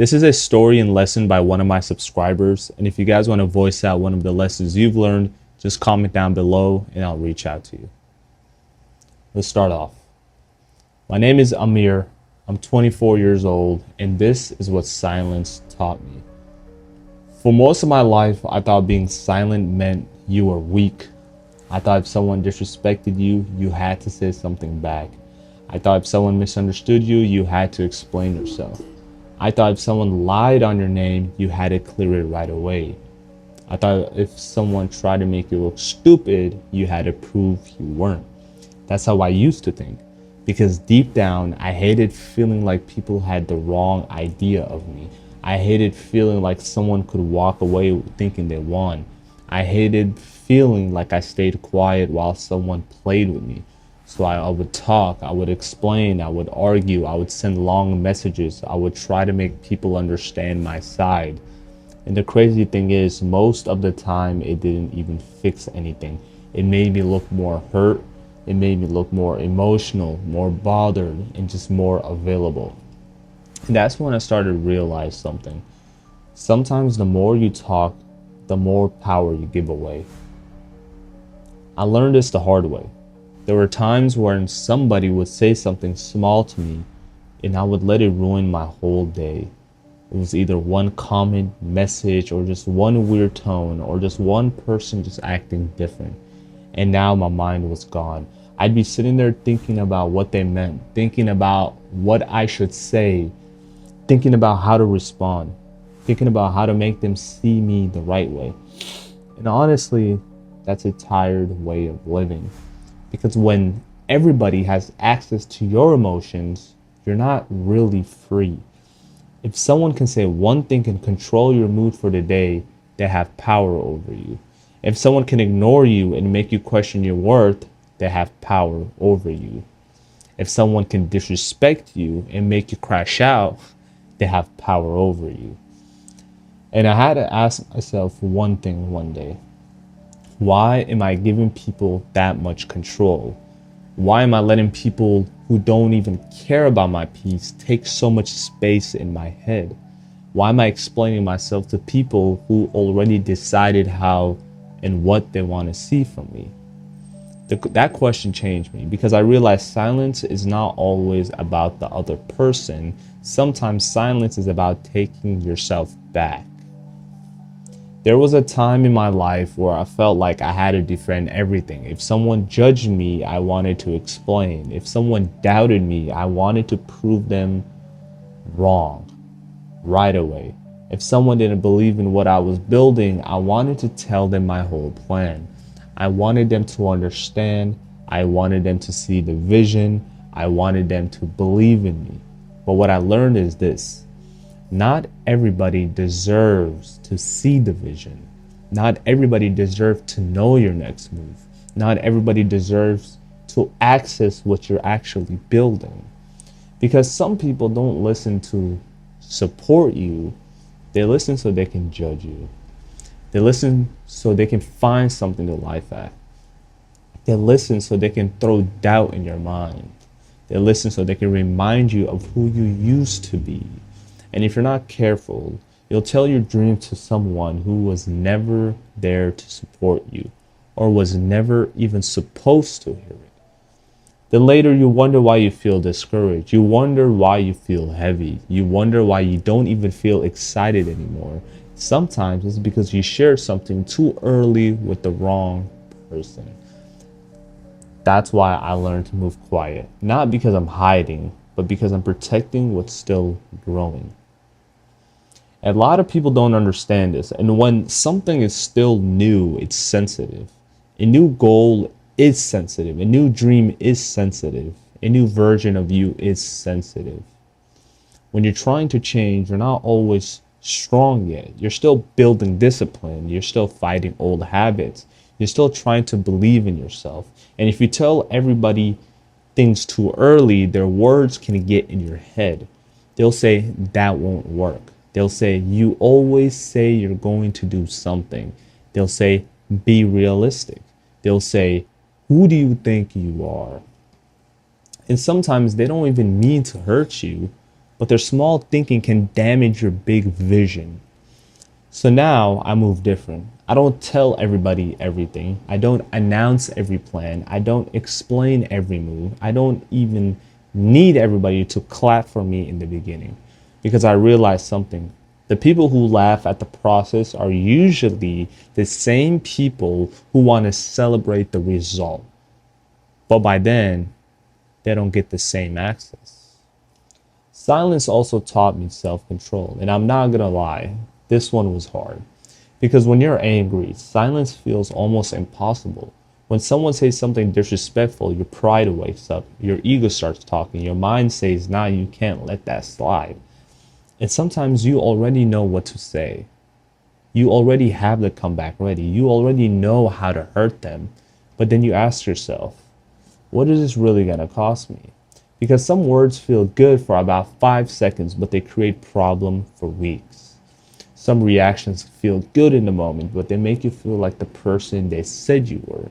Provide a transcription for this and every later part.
This is a story and lesson by one of my subscribers, and if you guys want to voice out one of the lessons you've learned, just comment down below and I'll reach out to you. Let's start off. My name is Amir. I'm 24 years old, and this is what silence taught me. For most of my life, I thought being silent meant you were weak. I thought if someone disrespected you, you had to say something back. I thought if someone misunderstood you, you had to explain yourself. I thought if someone lied on your name, you had to clear it right away. I thought if someone tried to make you look stupid, you had to prove you weren't. That's how I used to think. Because deep down, I hated feeling like people had the wrong idea of me. I hated feeling like someone could walk away thinking they won. I hated feeling like I stayed quiet while someone played with me. So I would talk, I would explain, I would argue, I would send long messages, I would try to make people understand my side. And the crazy thing is, most of the time, it didn't even fix anything. It made me look more hurt, it made me look more emotional, more bothered, and just more available. And that's when I started to realize something. Sometimes the more you talk, the more power you give away. I learned this the hard way. There were times when somebody would say something small to me and I would let it ruin my whole day. It was either one comment, message, or just one weird tone, or just one person just acting different. And now my mind was gone. I'd be sitting there thinking about what they meant, thinking about what I should say, thinking about how to respond, thinking about how to make them see me the right way. And honestly, that's a tired way of living. Because when everybody has access to your emotions, you're not really free. If someone can say one thing and control your mood for the day, they have power over you. If someone can ignore you and make you question your worth, they have power over you. If someone can disrespect you and make you crash out, they have power over you. And I had to ask myself one thing one day. Why am I giving people that much control? Why am I letting people who don't even care about my peace take so much space in my head? Why am I explaining myself to people who already decided how and what they want to see from me? That question changed me because I realized silence is not always about the other person. Sometimes silence is about taking yourself back. There was a time in my life where I felt like I had to defend everything. If someone judged me, I wanted to explain. If someone doubted me, I wanted to prove them wrong right away. If someone didn't believe in what I was building, I wanted to tell them my whole plan. I wanted them to understand. I wanted them to see the vision. I wanted them to believe in me. But what I learned is this. Not everybody deserves to see the vision. Not everybody deserves to know your next move. Not everybody deserves to access what you're actually building. Because some people don't listen to support you. They listen so they can judge you. They listen so they can find something to laugh at. They listen so they can throw doubt in your mind. They listen so they can remind you of who you used to be. And if you're not careful, you'll tell your dream to someone who was never there to support you or was never even supposed to hear it. Then later you wonder why you feel discouraged. You wonder why you feel heavy. You wonder why you don't even feel excited anymore. Sometimes it's because you shared something too early with the wrong person. That's why I learned to move quiet. Not because I'm hiding, but because I'm protecting what's still growing. A lot of people don't understand this. And when something is still new, it's sensitive. A new goal is sensitive. A new dream is sensitive. A new version of you is sensitive. When you're trying to change, you're not always strong yet. You're still building discipline. You're still fighting old habits. You're still trying to believe in yourself. And if you tell everybody things too early, their words can get in your head. They'll say that won't work. They'll say you always say you're going to do something. They'll say be realistic. They'll say who do you think you are? And sometimes they don't even mean to hurt you. but their small thinking can damage your big vision. So now I move different. I don't tell everybody everything. I don't announce every plan. I don't explain every move. I don't even need everybody to clap for me in the beginning because I realize something. The people who laugh at the process are usually the same people who want to celebrate the result. But by then, they don't get the same access. Silence also taught me self control. And I'm not going to lie, this one was hard. Because when you're angry, silence feels almost impossible. When someone says something disrespectful, your pride wakes up, your ego starts talking, your mind says, nah, you can't let that slide. And sometimes you already know what to say. You already have the comeback ready. You already know how to hurt them. But then you ask yourself, what is this really going to cost me? Because some words feel good for about 5 seconds, but they create problem for weeks. Some reactions feel good in the moment, but they make you feel like the person they said you were.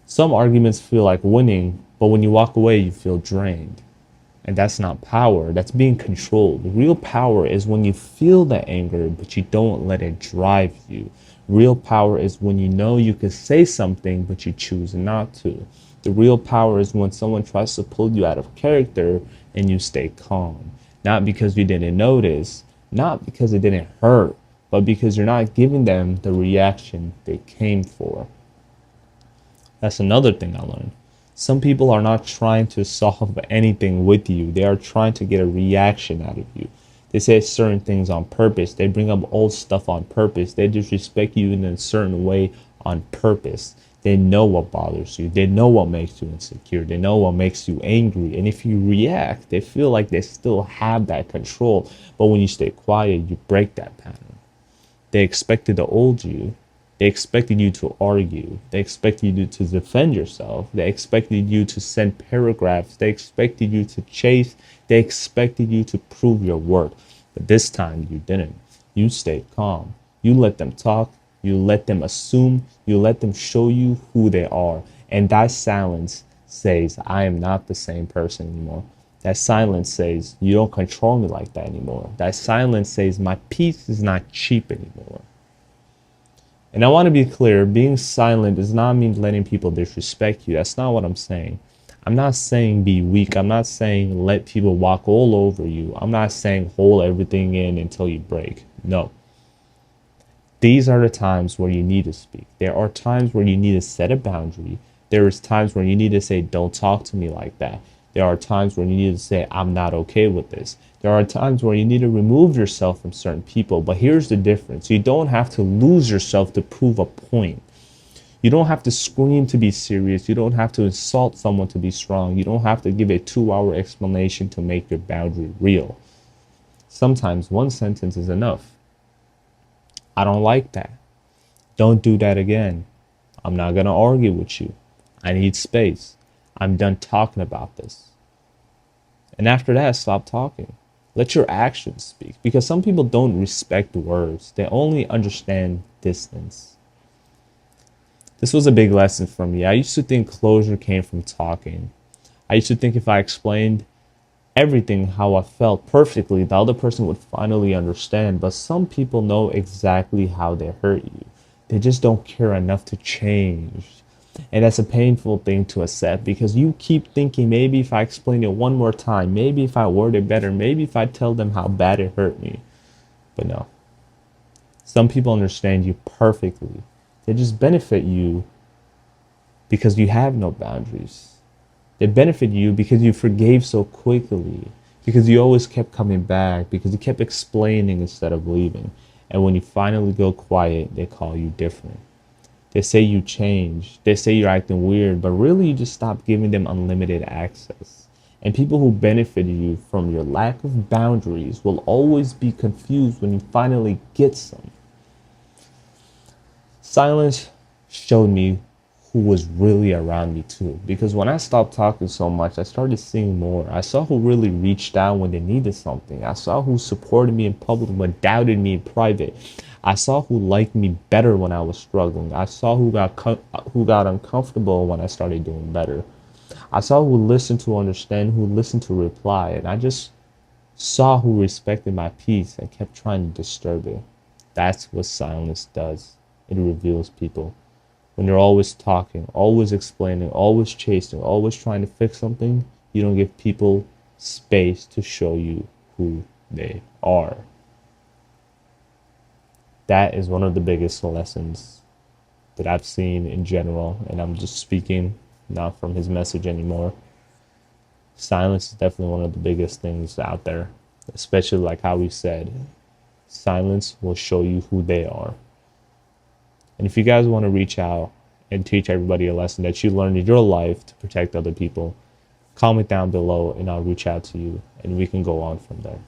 Some arguments feel like winning, but when you walk away, you feel drained. And that's not power, that's being controlled. Real power is when you feel the anger, but you don't let it drive you. Real power is when you know you could say something, but you choose not to. The real power is when someone tries to pull you out of character and you stay calm. Not because you didn't notice, not because it didn't hurt, but because you're not giving them the reaction they came for. That's another thing I learned. Some people are not trying to solve anything with you. They are trying to get a reaction out of you. They say certain things on purpose. They bring up old stuff on purpose. They disrespect you in a certain way on purpose. They know what bothers you. They know what makes you insecure. They know what makes you angry. And if you react, they feel like they still have that control. But when you stay quiet, you break that pattern. They expected the old you. They expected you to argue. They expected you to defend yourself. They expected you to send paragraphs. They expected you to chase. They expected you to prove your worth. But this time you didn't. You stayed calm. You let them talk. You let them assume. You let them show you who they are. And that silence says, I am not the same person anymore. That silence says, you don't control me like that anymore. That silence says, my peace is not cheap anymore. And I want to be clear, being silent does not mean letting people disrespect you. That's not what I'm saying. I'm not saying be weak. I'm not saying let people walk all over you. I'm not saying hold everything in until you break. No. These are the times where you need to speak. There are times where you need to set a boundary. There is times where you need to say, don't talk to me like that. There are times where you need to say, I'm not okay with this. There are times where you need to remove yourself from certain people. But here's the difference. You don't have to lose yourself to prove a point. You don't have to scream to be serious. You don't have to insult someone to be strong. You don't have to give a 2-hour explanation to make your boundary real. Sometimes one sentence is enough. I don't like that. Don't do that again. I'm not going to argue with you. I need space. I'm done talking about this. And after that, stop talking. Let your actions speak. Because some people don't respect words. They only understand distance. This was a big lesson for me. I used to think closure came from talking. I used to think if I explained everything how I felt perfectly, the other person would finally understand. But some people know exactly how they hurt you. They just don't care enough to change. And that's a painful thing to accept because you keep thinking maybe if I explain it one more time, maybe if I word it better, maybe if I tell them how bad it hurt me. But no. Some people understand you perfectly. They just benefit you because you have no boundaries. They benefit you because you forgave so quickly, because you always kept coming back, because you kept explaining instead of leaving. And when you finally go quiet, they call you different. They say you changed. They say you're acting weird, but really you just stopped giving them unlimited access. And people who benefit you from your lack of boundaries will always be confused when you finally get some. Silence showed me who was really around me too. Because when I stopped talking so much, I started seeing more. I saw who really reached out when they needed something. I saw who supported me in public but doubted me in private. I saw who liked me better when I was struggling. I saw who got uncomfortable when I started doing better. I saw who listened to understand, who listened to reply. And I just saw who respected my peace and kept trying to disturb it. That's what silence does. It reveals people. When you're always talking, always explaining, always chasing, always trying to fix something, you don't give people space to show you who they are. That is one of the biggest lessons that I've seen in general, and I'm just speaking not from his message anymore. Silence is definitely one of the biggest things out there, especially like how we said, silence will show you who they are. And if you guys want to reach out and teach everybody a lesson that you learned in your life to protect other people, comment down below and I'll reach out to you and we can go on from there.